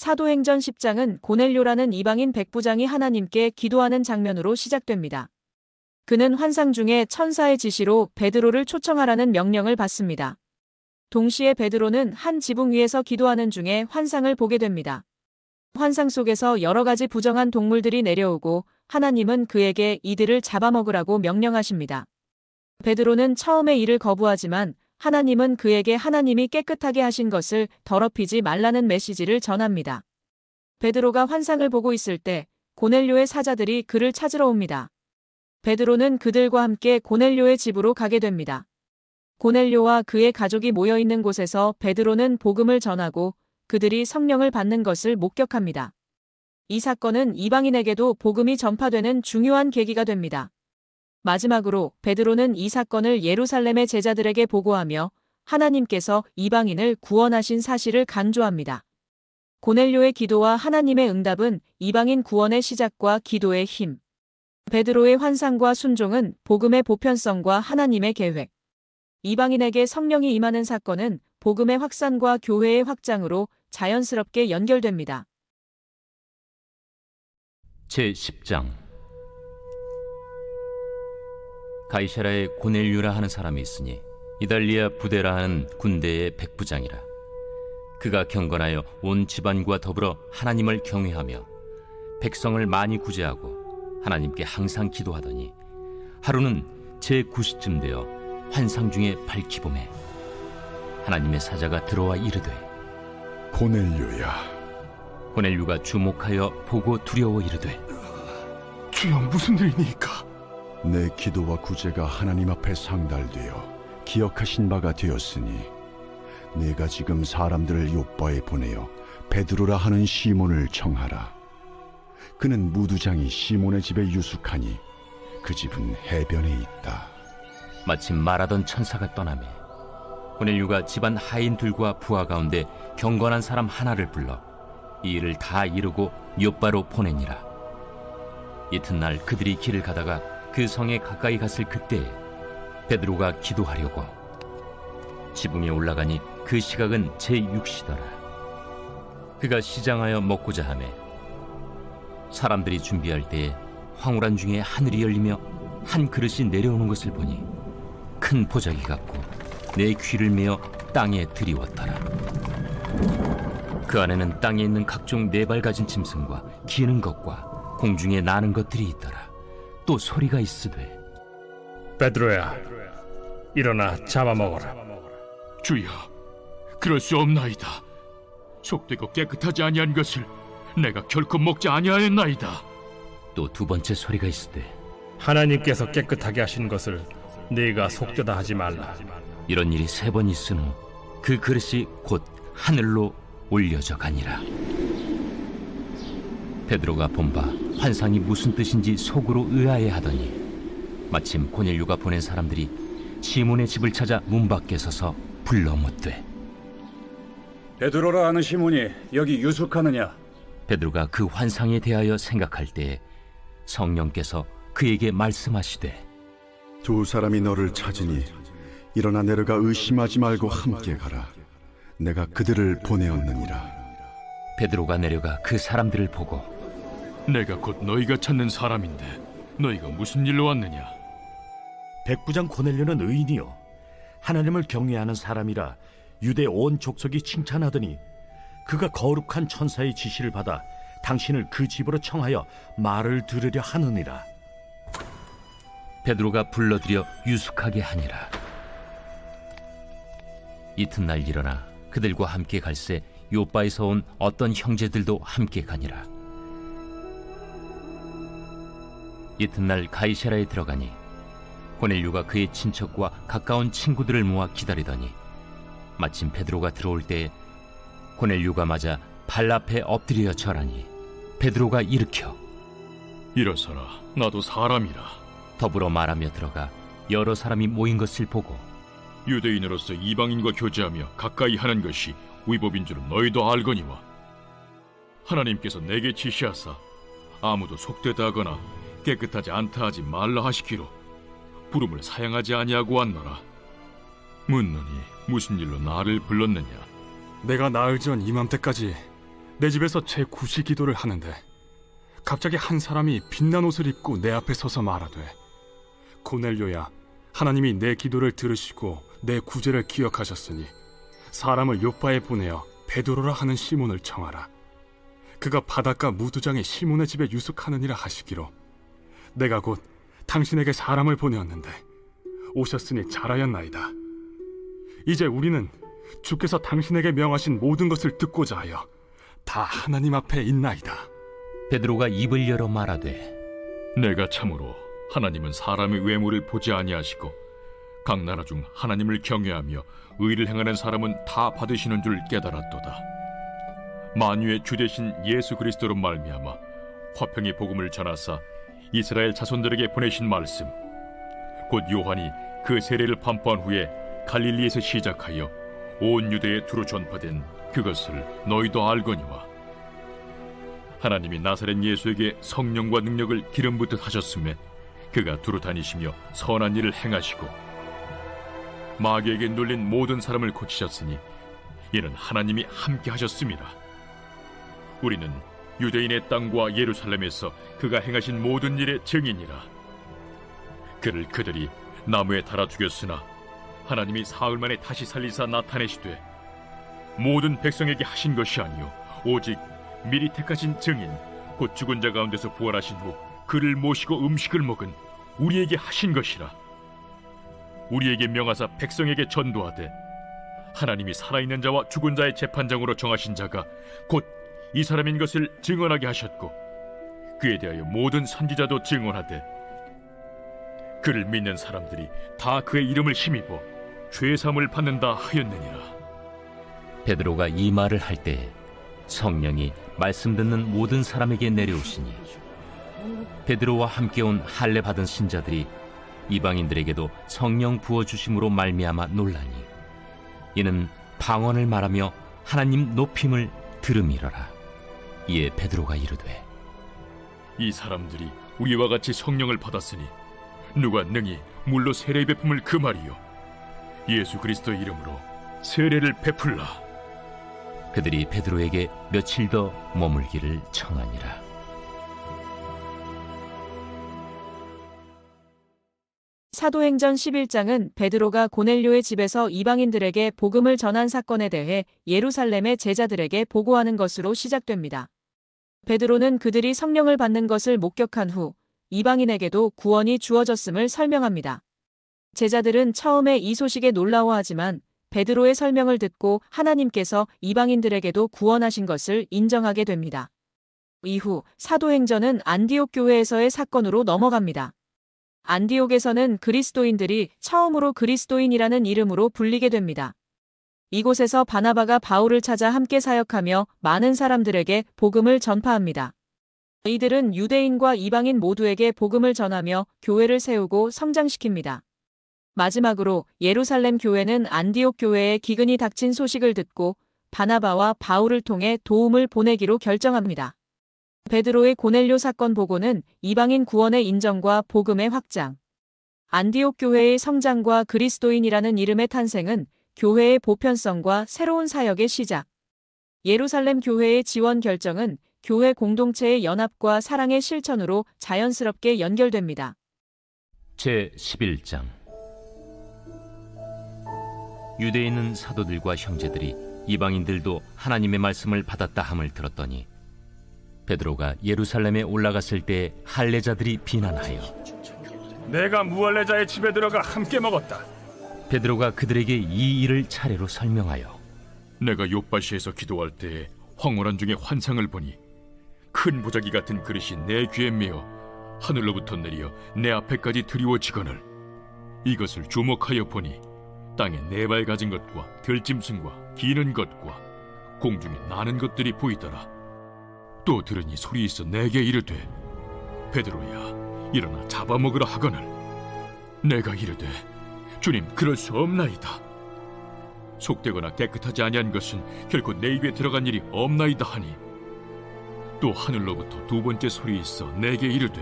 사도행전 10장은 고넬료라는 이방인 백부장이 하나님께 기도하는 장면으로 시작됩니다. 그는 환상 중에 천사의 지시로 베드로를 초청하라는 명령을 받습니다. 동시에 베드로는 한 지붕 위에서 기도하는 중에 환상을 보게 됩니다. 환상 속에서 여러 가지 부정한 동물들이 내려오고 하나님은 그에게 이들을 잡아먹으라고 명령하십니다. 베드로는 처음에 이를 거부하지만 하나님은 그에게 하나님이 깨끗하게 하신 것을 더럽히지 말라는 메시지를 전합니다. 베드로가 환상을 보고 있을 때 고넬료의 사자들이 그를 찾으러 옵니다. 베드로는 그들과 함께 고넬료의 집으로 가게 됩니다. 고넬료와 그의 가족이 모여 있는 곳에서 베드로는 복음을 전하고 그들이 성령을 받는 것을 목격합니다. 이 사건은 이방인에게도 복음이 전파되는 중요한 계기가 됩니다. 마지막으로 베드로는 이 사건을 예루살렘의 제자들에게 보고하며 하나님께서 이방인을 구원하신 사실을 강조합니다. 고넬료의 기도와 하나님의 응답은 이방인 구원의 시작과 기도의 힘. 베드로의 환상과 순종은 복음의 보편성과 하나님의 계획. 이방인에게 성령이 임하는 사건은 복음의 확산과 교회의 확장으로 자연스럽게 연결됩니다. 제10장 가이사라에 고넬료라 하는 사람이 있으니 이달리아 부대라 하는 군대의 백부장이라. 그가 경건하여 온 집안과 더불어 하나님을 경외하며 백성을 많이 구제하고 하나님께 항상 기도하더니 하루는 제9시쯤 되어 환상 중에 밝히봄에 하나님의 사자가 들어와 이르되 고넬료야. 고넬료가 주목하여 보고 두려워 이르되 주여, 무슨 일이니까? 내 기도와 구제가 하나님 앞에 상달되어 기억하신 바가 되었으니 내가 지금 사람들을 요빠에 보내어 베드로라 하는 시몬을 청하라. 그는 무두장이 시몬의 집에 유숙하니 그 집은 해변에 있다. 마침 말하던 천사가 떠나매 고넬료가 집안 하인들과 부하 가운데 경건한 사람 하나를 불러 이 일을 다 이루고 요빠로 보내니라. 이튿날 그들이 길을 가다가 그 성에 가까이 갔을 그때에 베드로가 기도하려고 지붕에 올라가니 그 시각은 제6시더라. 그가 시장하여 먹고자 하매 사람들이 준비할 때에 황홀한 중에 하늘이 열리며 한 그릇이 내려오는 것을 보니 큰 보자기 같고 내 귀를 메어 땅에 들이웠더라. 그 안에는 땅에 있는 각종 네 발 가진 짐승과 기는 것과 공중에 나는 것들이 있더라. 또 소리가 있으되 베드로야, 일어나 잡아먹어라. 주여, 그럴 수 없나이다. 속되고 깨끗하지 아니한 것을 내가 결코 먹지 아니하였나이다. 또 두 번째 소리가 있으되 하나님께서 깨끗하게 하신 것을 네가 속되다 하지 말라. 이런 일이 3번 있은 후 그 그릇이 곧 하늘로 올려져 가니라. 베드로가 본바 환상이 무슨 뜻인지 속으로 의아해하더니 마침 고넬료가 보낸 사람들이 시몬의 집을 찾아 문 밖에 서서 불러 묻되 베드로라 하는 시몬이 여기 유숙하느냐? 베드로가 그 환상에 대하여 생각할 때에 성령께서 그에게 말씀하시되 두 사람이 너를 찾으니 일어나 내려가 의심하지 말고 함께 가라. 내가 그들을 보내었느니라. 베드로가 내려가 그 사람들을 보고 내가 곧 너희가 찾는 사람인데 너희가 무슨 일로 왔느냐? 백부장 고넬료는 의인이요 하나님을 경외하는 사람이라 유대 온 족속이 칭찬하더니 그가 거룩한 천사의 지시를 받아 당신을 그 집으로 청하여 말을 들으려 하느니라. 베드로가 불러들여 유숙하게 하니라. 이튿날 일어나 그들과 함께 갈새 요빠에서 온 어떤 형제들도 함께 가니라. 이튿날 가이사라에 들어가니 고넬료가 그의 친척과 가까운 친구들을 모아 기다리더니 마침 베드로가 들어올 때에 고넬료가 맞아 발 앞에 엎드려 절하니 베드로가 일으켜 일어서라, 나도 사람이라. 더불어 말하며 들어가 여러 사람이 모인 것을 보고 유대인으로서 이방인과 교제하며 가까이 하는 것이 위법인 줄은 너희도 알거니와 하나님께서 내게 지시하사 아무도 속되다 하거나 깨끗하지 않다 하지 말라 하시기로 부름을 사양하지 아니하고 왔노라. 묻노니 무슨 일로 나를 불렀느냐? 내가 나흘 전 이맘때까지 내 집에서 제9시 기도를 하는데 갑자기 한 사람이 빛난 옷을 입고 내 앞에 서서 말하되, 고넬료야, 하나님이 내 기도를 들으시고 내 구제를 기억하셨으니 사람을 요빠에 보내어 베드로라 하는 시몬을 청하라. 그가 바닷가 무두장의 시몬의 집에 유숙하느니라 하시기로, 내가 곧 당신에게 사람을 보내었는데 오셨으니 잘하였나이다. 이제 우리는 주께서 당신에게 명하신 모든 것을 듣고자 하여 다 하나님 앞에 있나이다. 베드로가 입을 열어 말하되, 내가 참으로 하나님은 사람의 외모를 보지 아니하시고 각 나라 중 하나님을 경외하며 의를 행하는 사람은 다 받으시는 줄 깨달았도다. 만유의 주 되신 예수 그리스도로 말미암아 화평의 복음을 전하사 이스라엘 자손들에게 보내신 말씀, 곧 요한이 그 세례를 반포한 후에 갈릴리에서 시작하여 온 유대에 두루 전파된 그것을 너희도 알거니와, 하나님이 나사렛 예수에게 성령과 능력을 기름 붓듯 하셨음에 그가 두루 다니시며 선한 일을 행하시고 마귀에게 눌린 모든 사람을 고치셨으니 이는 하나님이 함께 하셨음이라. 우리는 유대인의 땅과 예루살렘에서 그가 행하신 모든 일의 증인이라. 그를 그들이 나무에 달아 죽였으나 하나님이 사흘 만에 다시 살리사 나타내시되 모든 백성에게 하신 것이 아니요 오직 미리 택하신 증인 곧 죽은 자 가운데서 부활하신 후 그를 모시고 음식을 먹은 우리에게 하신 것이라. 우리에게 명하사 백성에게 전도하되 하나님이 살아있는 자와 죽은 자의 재판장으로 정하신 자가 곧 이 사람인 것을 증언하게 하셨고, 그에 대하여 모든 선지자도 증언하되 그를 믿는 사람들이 다 그의 이름을 힘입어 죄사함을 받는다 하였느니라. 베드로가 이 말을 할 때 성령이 말씀 듣는 모든 사람에게 내려오시니 베드로와 함께 온 할례 받은 신자들이 이방인들에게도 성령 부어주심으로 말미암아 놀라니, 이는 방언을 말하며 하나님 높임을 들음이러라. 이에 베드로가 이르되, 이 사람들이 우리와 같이 성령을 받았으니 누가 능히 물로 세례 베품을 금하리요? 예수 그리스도의 이름으로 세례를 베풀라. 그들이 베드로에게 며칠 더 머물기를 청하니라. 사도행전 11장은 베드로가 고넬료의 집에서 이방인들에게 복음을 전한 사건에 대해 예루살렘의 제자들에게 보고하는 것으로 시작됩니다. 베드로는 그들이 성령을 받는 것을 목격한 후 이방인에게도 구원이 주어졌음을 설명합니다. 제자들은 처음에 이 소식에 놀라워하지만 베드로의 설명을 듣고 하나님께서 이방인들에게도 구원하신 것을 인정하게 됩니다. 이후 사도행전은 안디옥 교회에서의 사건으로 넘어갑니다. 안디옥에서는 그리스도인들이 처음으로 그리스도인이라는 이름으로 불리게 됩니다. 이곳에서 바나바가 바울을 찾아 함께 사역하며 많은 사람들에게 복음을 전파합니다. 이들은 유대인과 이방인 모두에게 복음을 전하며 교회를 세우고 성장시킵니다. 마지막으로 예루살렘 교회는 안디옥 교회에 기근이 닥친 소식을 듣고 바나바와 바울을 통해 도움을 보내기로 결정합니다. 베드로의 고넬료 사건 보고는 이방인 구원의 인정과 복음의 확장, 안디옥 교회의 성장과 그리스도인이라는 이름의 탄생은 교회의 보편성과 새로운 사역의 시작, 예루살렘 교회의 지원 결정은 교회 공동체의 연합과 사랑의 실천으로 자연스럽게 연결됩니다. 제11장. 유대인은 사도들과 형제들이 이방인들도 하나님의 말씀을 받았다 함을 들었더니 베드로가 예루살렘에 올라갔을 때 할례자들이 비난하여, 내가 무할례자의 집에 들어가 함께 먹었다. 베드로가 그들에게 이 일을 차례로 설명하여, 내가 욥바시에서 기도할 때 황홀한 중에 환상을 보니 큰 보자기 같은 그릇이 내 귀에 메어 하늘로부터 내려 내 앞에까지 드리워지거늘 이것을 주목하여 보니 땅에 네 발 가진 것과 들짐승과 기는 것과 공중에 나는 것들이 보이더라. 또 들으니 소리 있어 내게 이르되, 베드로야, 일어나 잡아먹으라 하거늘 내가 이르되, 주님, 그럴 수 없나이다. 속되거나 깨끗하지 아니한 것은 결코 내 입에 들어간 일이 없나이다 하니, 또 하늘로부터 두 번째 소리 있어 내게 이르되,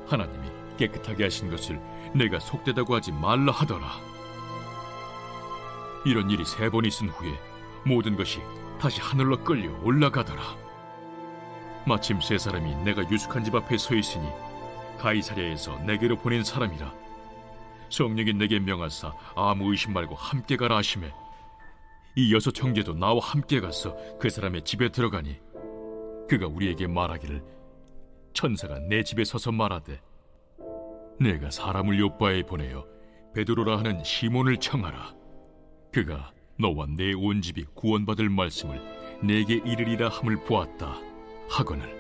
하나님이 깨끗하게 하신 것을 내가 속되다고 하지 말라 하더라. 이런 일이 3번 있은 후에 모든 것이 다시 하늘로 끌려 올라가더라. 마침 세 사람이 내가 유숙한 집 앞에 서 있으니 가이사랴에서 내게로 보낸 사람이라. 성령이 내게 명하사 아무 의심 말고 함께 가라 하시매 이 6 형제도 나와 함께 가서 그 사람의 집에 들어가니 그가 우리에게 말하기를 천사가 내 집에 서서 말하되 내가 사람을 요빠에 보내어 베드로라 하는 시몬을 청하라. 그가 너와 내 온 집이 구원받을 말씀을 내게 이르리라 함을 보았다 하거늘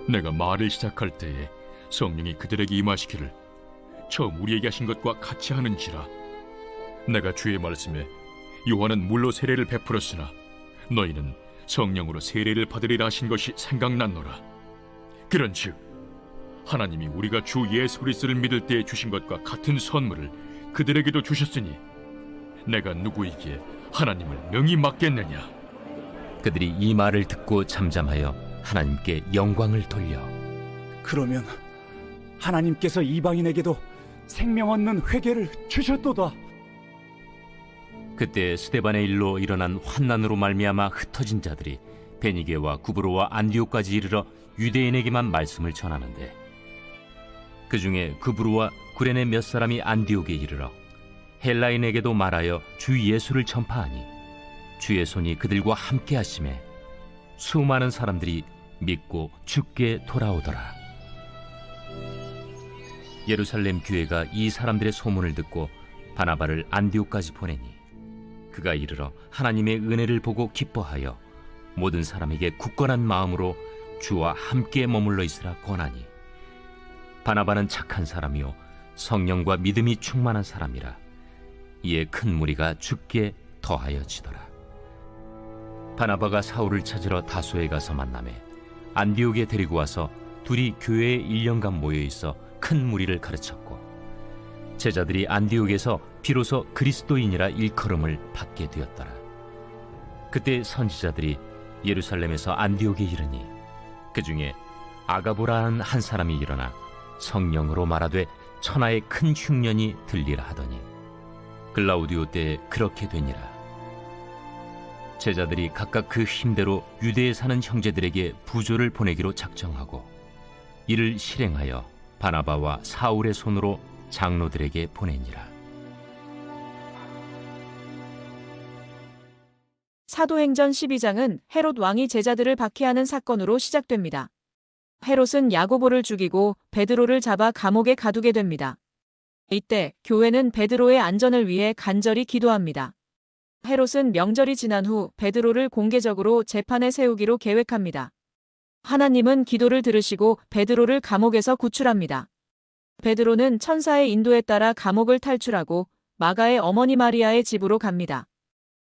내가 말을 시작할 때에 성령이 그들에게 임하시기를 처음 우리에게 하신 것과 같이 하는지라. 내가 주의 말씀에 요한은 물로 세례를 베풀었으나 너희는 성령으로 세례를 받으리라 하신 것이 생각났노라. 그런즉 하나님이 우리가 주 예수 그리스도를 믿을 때에 주신 것과 같은 선물을 그들에게도 주셨으니 내가 누구이기에 하나님을 능히 맡겠느냐. 그들이 이 말을 듣고 잠잠하여 하나님께 영광을 돌려 그러면 하나님께서 이방인에게도 생명 얻는 회개를 주셨도다. 그때 스데반의 일로 일어난 환난으로 말미암아 흩어진 자들이 베니게와 구브로와 안디옥까지 이르러 유대인에게만 말씀을 전하는데 그 중에 구브로와 구레네 몇 사람이 안디옥에 이르러 헬라인에게도 말하여 주 예수를 전파하니 주의 손이 그들과 함께 하심에 수많은 사람들이 믿고 주께 돌아오더라. 예루살렘 교회가 이 사람들의 소문을 듣고 바나바를 안디옥까지 보내니 그가 이르러 하나님의 은혜를 보고 기뻐하여 모든 사람에게 굳건한 마음으로 주와 함께 머물러 있으라 권하니 바나바는 착한 사람이요 성령과 믿음이 충만한 사람이라. 이에 큰 무리가 주께 더하여지더라. 바나바가 사울을 찾으러 다소에 가서 만나매 안디옥에 데리고 와서 둘이 교회에 1년간 모여 있어 큰 무리를 가르쳤고 제자들이 안디옥에서 비로소 그리스도인이라 일컬음을 받게 되었더라. 그때 선지자들이 예루살렘에서 안디옥에 이르니 그 중에 아가보라는 한 사람이 일어나 성령으로 말하되 천하의 큰 흉년이 들리라 하더니 글라우디오 때에 그렇게 되니라. 제자들이 각각 그 힘대로 유대에 사는 형제들에게 부조를 보내기로 작정하고 이를 실행하여 바나바와 사울의 손으로 장로들에게 보내니라. 사도행전 12장은 헤롯 왕이 제자들을 박해하는 사건으로 시작됩니다. 헤롯은 야고보를 죽이고 베드로를 잡아 감옥에 가두게 됩니다. 이때 교회는 베드로의 안전을 위해 간절히 기도합니다. 헤롯은 명절이 지난 후 베드로를 공개적으로 재판에 세우기로 계획합니다. 하나님은 기도를 들으시고 베드로를 감옥에서 구출합니다. 베드로는 천사의 인도에 따라 감옥을 탈출하고 마가의 어머니 마리아의 집으로 갑니다.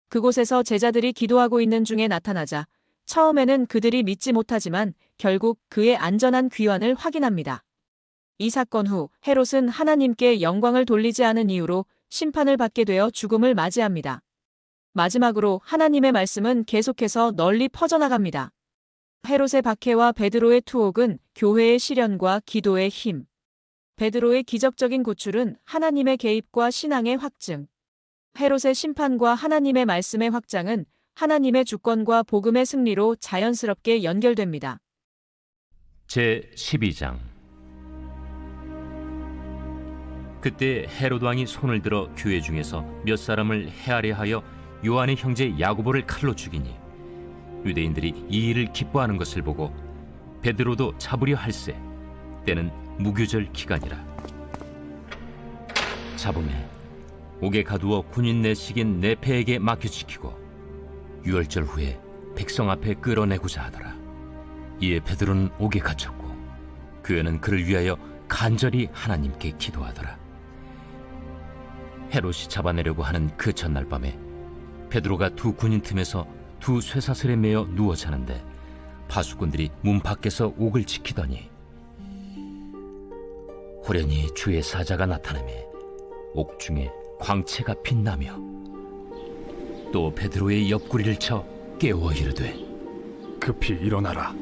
그곳에서 제자들이 기도하고 있는 중에 나타나자 처음에는 그들이 믿지 못하지만 결국 그의 안전한 귀환을 확인합니다. 이 사건 후 헤롯은 하나님께 영광을 돌리지 않은 이유로 심판을 받게 되어 죽음을 맞이합니다. 마지막으로 하나님의 말씀은 계속해서 널리 퍼져나갑니다. 헤롯의 박해와 베드로의 투옥은 교회의 시련과 기도의 힘. 베드로의 기적적인 구출은 하나님의 개입과 신앙의 확증. 헤롯의 심판과 하나님의 말씀의 확장은 하나님의 주권과 복음의 승리로 자연스럽게 연결됩니다. 제12장. 그때 헤롯 왕이 손을 들어 교회 중에서 몇 사람을 해하려 하여 요한의 형제 야고보를 칼로 죽이니 유대인들이 이 일을 기뻐하는 것을 보고 베드로도 잡으려 할세. 때는 무교절 기간이라. 잡음에 옥에 가두어 군인 내식인 네페에게 맡겨지키고 유월절 후에 백성 앞에 끌어내고자 하더라. 이에 베드로는 옥에 갇혔고 교회는 그를 위하여 간절히 하나님께 기도하더라. 헤롯이 잡아내려고 하는 그 전날 밤에 베드로가 두 군인 틈에서 두 쇠사슬에 매어 누워 자는데 파수꾼들이 문 밖에서 옥을 지키더니 호련히 주의 사자가 나타나매 옥중에 광채가 빛나며 또 베드로의 옆구리를 쳐 깨워 이르되 급히 일어나라.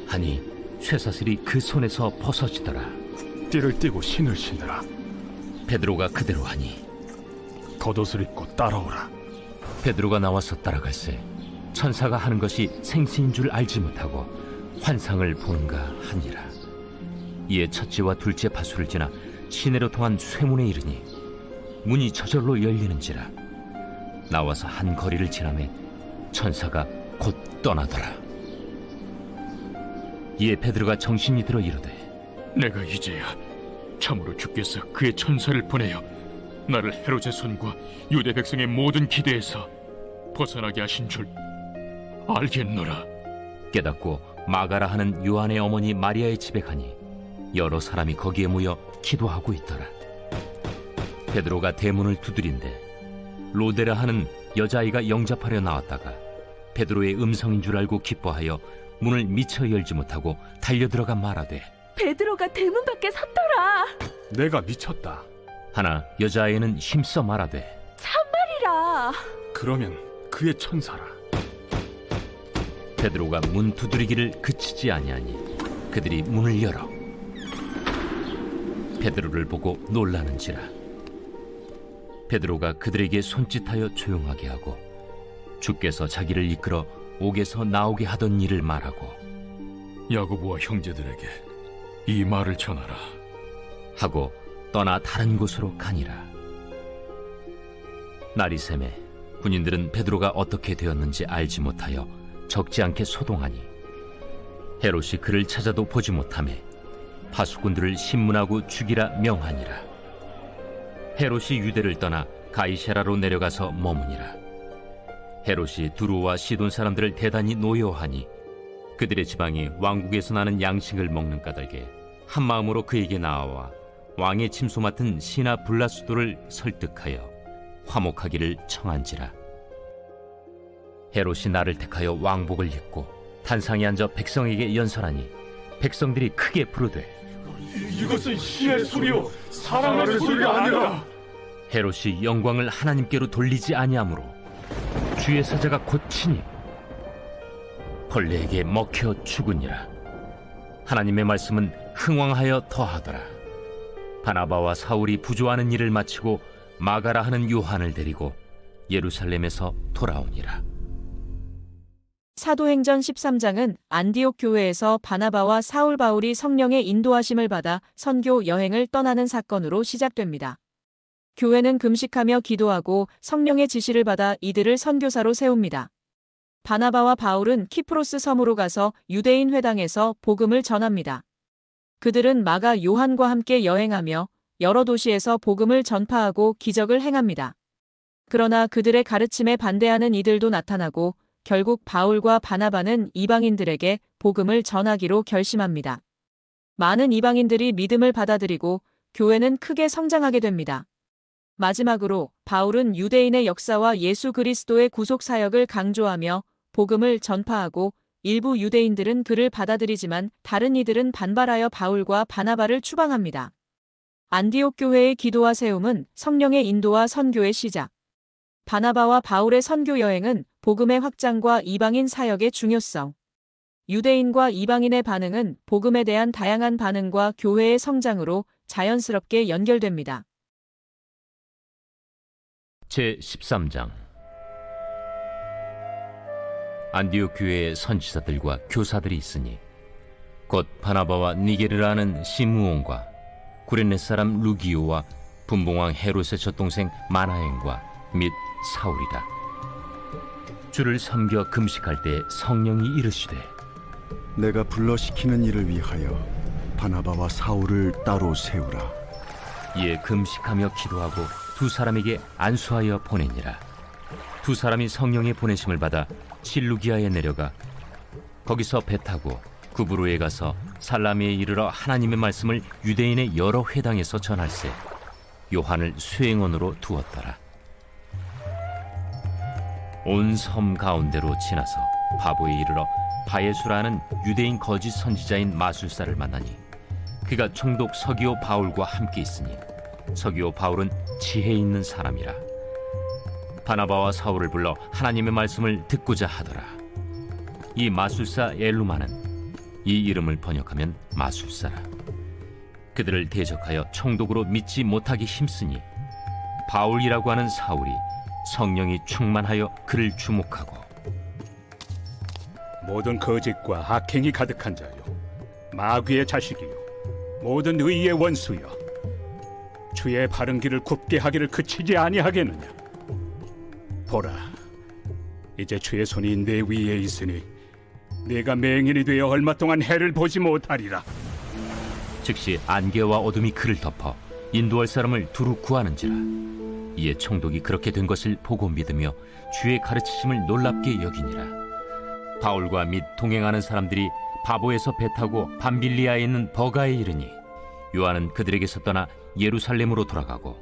하니 쇠사슬이 그 손에서 벗어지더라. 띠를 띠고 신을 신으라. 베드로가 그대로 하니 겉옷을 입고 따라오라. 베드로가 나와서 따라갈새 천사가 하는 것이 생시인 줄 알지 못하고 환상을 보는가 하니라. 이에 첫째와 둘째 파수를 지나 시내로 통한 쇠문에 이르니 문이 저절로 열리는지라. 나와서 한 거리를 지나매 천사가 곧 떠나더라. 이에 베드로가 정신이 들어 이르되 내가 이제야 참으로 주께서 그의 천사를 보내어 나를 헤롯의 손과 유대 백성의 모든 기대에서 벗어나게 하신 줄 알겠노라. 깨닫고 마가라 하는 요한의 어머니 마리아의 집에 가니 여러 사람이 거기에 모여 기도하고 있더라. 베드로가 대문을 두드린데 로데라 하는 여자아이가 영접하려 나왔다가 베드로의 음성인 줄 알고 기뻐하여 문을 미처 열지 못하고 달려들어가 말하되 베드로가 대문 밖에 섰더라. 내가 미쳤다. 하나 여자아이는 힘써 말하되 참말이라. 그러면 그의 천사라. 베드로가 문 두드리기를 그치지 아니하니 그들이 문을 열어 베드로를 보고 놀라는지라. 베드로가 그들에게 손짓하여 조용하게 하고 주께서 자기를 이끌어 옥에서 나오게 하던 일을 말하고 야고보와 형제들에게 이 말을 전하라 하고 떠나 다른 곳으로 가니라. 날이 새매 군인들은 베드로가 어떻게 되었는지 알지 못하여 적지 않게 소동하니 헤롯이 그를 찾아도 보지 못하매 파수꾼들을 신문하고 죽이라 명하니라. 헤롯이 유대를 떠나 가이세라로 내려가서 머무니라. 헤롯이 두루와 시돈 사람들을 대단히 노여워하니 그들의 지방이 왕국에서 나는 양식을 먹는 까닭에 한 마음으로 그에게 나아와 왕의 침소 맡은 시나 블라수도를 설득하여 화목하기를 청한지라. 헤롯이 나를 택하여 왕복을 입고 단상에 앉아 백성에게 연설하니 백성들이 크게 부르되 이것은 신의 소리요 사람의 소리가 아니라. 헤롯이 영광을 하나님께로 돌리지 아니하므로 주의 사자가 곧 치니 벌레에게 먹혀 죽으니라. 하나님의 말씀은 흥왕하여 더하더라. 바나바와 사울이 부조하는 일을 마치고 마가라 하는 요한을 데리고 예루살렘에서 돌아오니라. 사도행전 13장은 안디옥 교회에서 바나바와 사울 바울이 성령의 인도하심을 받아 선교 여행을 떠나는 사건으로 시작됩니다. 교회는 금식하며 기도하고 성령의 지시를 받아 이들을 선교사로 세웁니다. 바나바와 바울은 키프로스 섬으로 가서 유대인 회당에서 복음을 전합니다. 그들은 마가 요한과 함께 여행하며 여러 도시에서 복음을 전파하고 기적을 행합니다. 그러나 그들의 가르침에 반대하는 이들도 나타나고 결국 바울과 바나바는 이방인들에게 복음을 전하기로 결심합니다. 많은 이방인들이 믿음을 받아들이고 교회는 크게 성장하게 됩니다. 마지막으로 바울은 유대인의 역사와 예수 그리스도의 구속 사역을 강조하며 복음을 전파하고 일부 유대인들은 그를 받아들이지만 다른 이들은 반발하여 바울과 바나바를 추방합니다. 안디옥 교회의 기도와 세움은 성령의 인도와 선교의 시작. 바나바와 바울의 선교 여행은 복음의 확장과 이방인 사역의 중요성. 유대인과 이방인의 반응은 복음에 대한 다양한 반응과 교회의 성장으로 자연스럽게 연결됩니다. 제13장 안디옥 교회의 선지자들과 교사들이 있으니 곧 바나바와 니게르라는 시므온과 구레네 사람 루기오와 분봉왕 헤롯의 젖동생 마나엔과 및 사울이라. 주를 섬겨 금식할 때 성령이 이르시되 내가 불러시키는 일을 위하여 바나바와 사울을 따로 세우라. 이에 금식하며 기도하고 두 사람에게 안수하여 보내니라. 두 사람이 성령의 보내심을 받아 실루기아에 내려가 거기서 배 타고 구브로에 가서 살라미에 이르러 하나님의 말씀을 유대인의 여러 회당에서 전할세 요한을 수행원으로 두었더라. 온 섬 가운데로 지나서 바보에 이르러 바예수라는 유대인 거짓 선지자인 마술사를 만나니 그가 총독 서기오 바울과 함께 있으니 서기오 바울은 지혜 있는 사람이라. 바나바와 사울을 불러 하나님의 말씀을 듣고자 하더라. 이 마술사 엘루마는 이 이름을 번역하면 마술사라. 그들을 대적하여 총독으로 믿지 못하기 힘쓰니 바울이라고 하는 사울이 성령이 충만하여 그를 주목하고 모든 거짓과 악행이 가득한 자요, 마귀의 자식이요, 모든 의의 원수여, 주의 바른 길을 굽게 하기를 그치지 아니하겠느냐? 보라, 이제 주의 손이 내 위에 있으니 네가 맹인이 되어 얼마 동안 해를 보지 못하리라. 즉시 안개와 어둠이 그를 덮어 인도할 사람을 두루 구하는지라. 이에 총독이 그렇게 된 것을 보고 믿으며 주의 가르치심을 놀랍게 여기니라. 바울과 및 동행하는 사람들이 바보에서 배 타고 밤빌리아에 있는 버가에 이르니 요한은 그들에게서 떠나 예루살렘으로 돌아가고,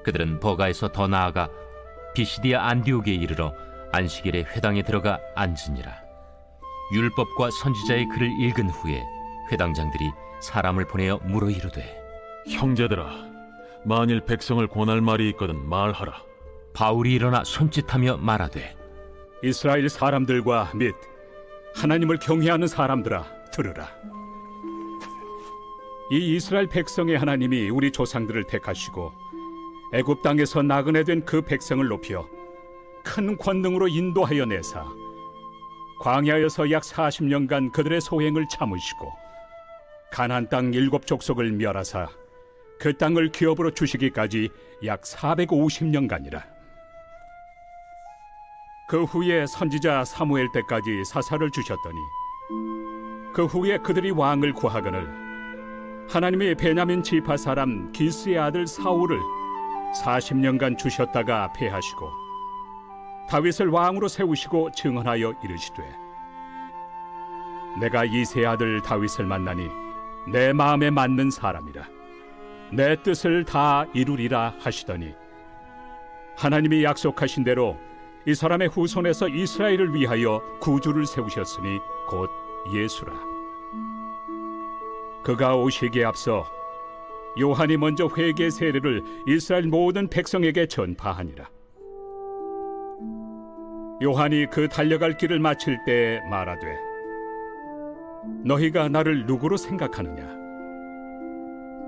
그들은 버가에서 더 나아가 비시디아 안디옥에 이르러 안식일에 회당에 들어가 앉으니라. 율법과 선지자의 글을 읽은 후에 회당장들이 사람을 보내어 물어 이르되, 형제들아, 만일 백성을 권할 말이 있거든 말하라. 바울이 일어나 손짓하며 말하되, 이스라엘 사람들과 및 하나님을 경외하는 사람들아, 들으라. 이 이스라엘 백성의 하나님이 우리 조상들을 택하시고 애굽 땅에서 나그네 된 그 백성을 높여 큰 권능으로 인도하여 내사 광야에서 약 40년간 그들의 소행을 참으시고 가나안 땅 7족속을 멸하사 그 땅을 기업으로 주시기까지 약 450년간이라. 그 후에 선지자 사무엘 때까지 사사를 주셨더니 그 후에 그들이 왕을 구하거늘 하나님이 베냐민 지파 사람 기스의 아들 사울을 40년간 주셨다가 패하시고 다윗을 왕으로 세우시고 증언하여 이르시되, 내가 이새의 아들 다윗을 만나니 내 마음에 맞는 사람이라, 내 뜻을 다 이루리라 하시더니 하나님이 약속하신 대로 이 사람의 후손에서 이스라엘을 위하여 구주를 세우셨으니 곧 예수라. 그가 오시기에 앞서 요한이 먼저 회개 세례를 이스라엘 모든 백성에게 전파하니라. 요한이 그 달려갈 길을 마칠 때 말하되, 너희가 나를 누구로 생각하느냐?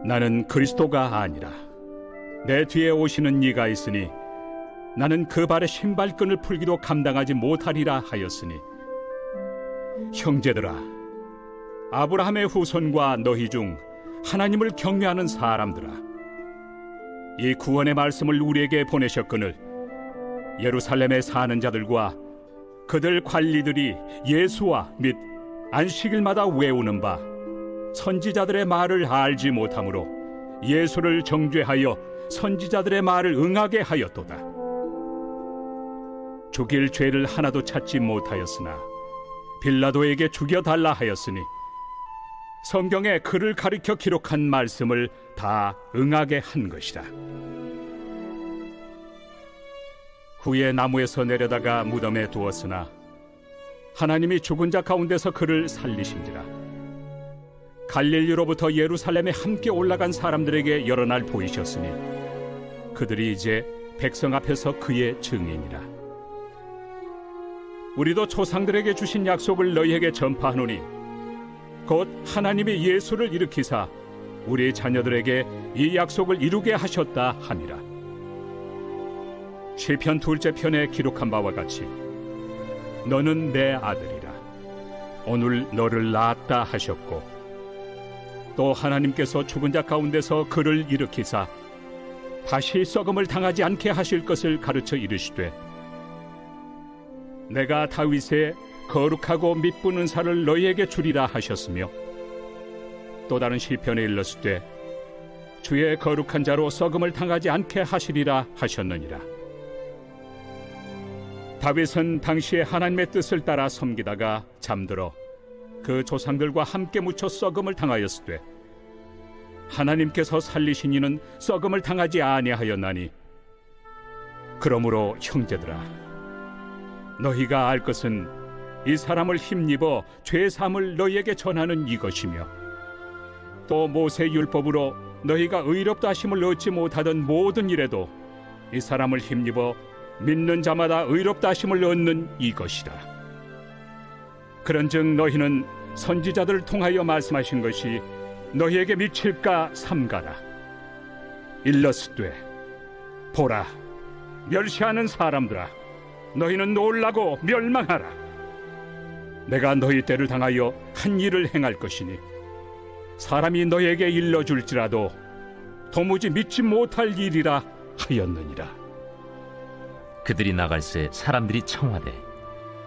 나는 그리스도가 아니라 내 뒤에 오시는 이가 있으니 나는 그 발의 신발끈을 풀기도 감당하지 못하리라 하였으니, 형제들아, 아브라함의 후손과 너희 중 하나님을 경외하는 사람들아, 이 구원의 말씀을 우리에게 보내셨거늘 예루살렘에 사는 자들과 그들 관리들이 예수와 및 안식일마다 외우는 바 선지자들의 말을 알지 못하므로 예수를 정죄하여 선지자들의 말을 응하게 하였도다. 죽일 죄를 하나도 찾지 못하였으나 빌라도에게 죽여달라 하였으니 성경에 그를 가리켜 기록한 말씀을 다 응하게 한 것이다. 후에 나무에서 내려다가 무덤에 두었으나 하나님이 죽은 자 가운데서 그를 살리신지라. 갈릴리로부터 예루살렘에 함께 올라간 사람들에게 여러 날 보이셨으니 그들이 이제 백성 앞에서 그의 증인이라. 우리도 조상들에게 주신 약속을 너희에게 전파하노니 곧 하나님이 예수를 일으키사 우리 자녀들에게 이 약속을 이루게 하셨다 함이라. 시편 2째 편에 기록한 바와 같이 너는 내 아들이라, 오늘 너를 낳았다 하셨고, 또 하나님께서 죽은 자 가운데서 그를 일으키사 다시 썩음을 당하지 않게 하실 것을 가르쳐 이르시되, 내가 다윗의 거룩하고 미쁜 은사를 너희에게 주리라 하셨으며, 또 다른 시편에 일렀을 주의 거룩한 자로 썩음을 당하지 않게 하시리라 하셨느니라. 다윗은 당시에 하나님의 뜻을 따라 섬기다가 잠들어 그 조상들과 함께 묻혀 썩음을 당하였을 때 하나님께서 살리신 이는 썩음을 당하지 아니하였나니, 그러므로 형제들아, 너희가 알 것은 이 사람을 힘입어 죄 사함을 너희에게 전하는 이것이며, 또 모세 율법으로 너희가 의롭다 하심을 얻지 못하던 모든 일에도 이 사람을 힘입어 믿는 자마다 의롭다 하심을 얻는 이것이라. 그런즉 너희는 선지자들을 통하여 말씀하신 것이 너희에게 미칠까 삼가라. 일렀으되, 보라, 멸시하는 사람들아, 너희는 놀라고 멸망하라. 내가 너희 때를 당하여 한 일을 행할 것이니 사람이 너에게 일러줄지라도 도무지 믿지 못할 일이라 하였느니라. 그들이 나갈새 사람들이 청하되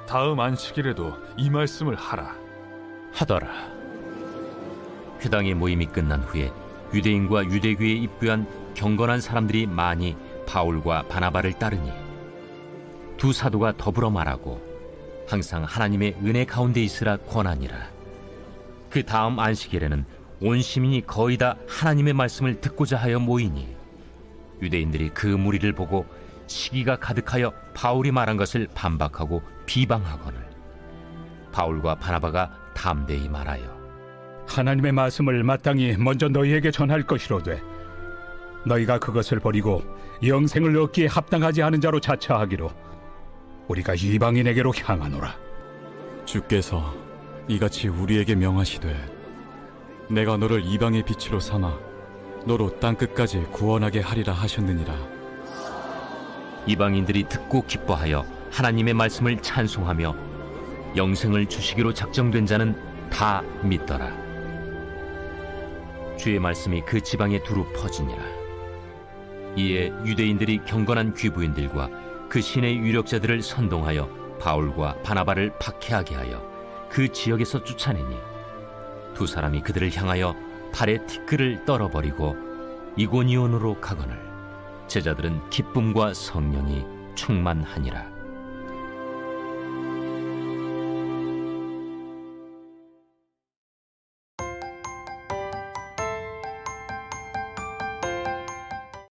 다음 안식일에도 이 말씀을 하라. 하더라. 회당의 모임이 끝난 후에 유대인과 유대교에 입부한 경건한 사람들이 많이 바울과 바나바를 따르니 두 사도가 더불어 말하고 항상 하나님의 은혜 가운데 있으라 권하니라. 그 다음 안식일에는 온 시민이 거의 다 하나님의 말씀을 듣고자 하여 모이니 유대인들이 그 무리를 보고 시기가 가득하여 바울이 말한 것을 반박하고 비방하거늘 바울과 바나바가 담대히 말하여 하나님의 말씀을 마땅히 먼저 너희에게 전할 것이로되 너희가 그것을 버리고 영생을 얻기에 합당하지 않은 자로 자처하기로 우리가 이방인에게로 향하노라. 주께서 이같이 우리에게 명하시되 내가 너를 이방의 빛으로 삼아 너로 땅끝까지 구원하게 하리라 하셨느니라. 이방인들이 듣고 기뻐하여 하나님의 말씀을 찬송하며 영생을 주시기로 작정된 자는 다 믿더라. 주의 말씀이 그 지방에 두루 퍼지니라. 이에 유대인들이 경건한 귀부인들과 그 신의 유력자들을 선동하여 바울과 바나바를 박해하게 하여 그 지역에서 쫓아내니 두 사람이 그들을 향하여 발에 티끌을 떨어버리고 이고니온으로 가거늘 제자들은 기쁨과 성령이 충만하니라.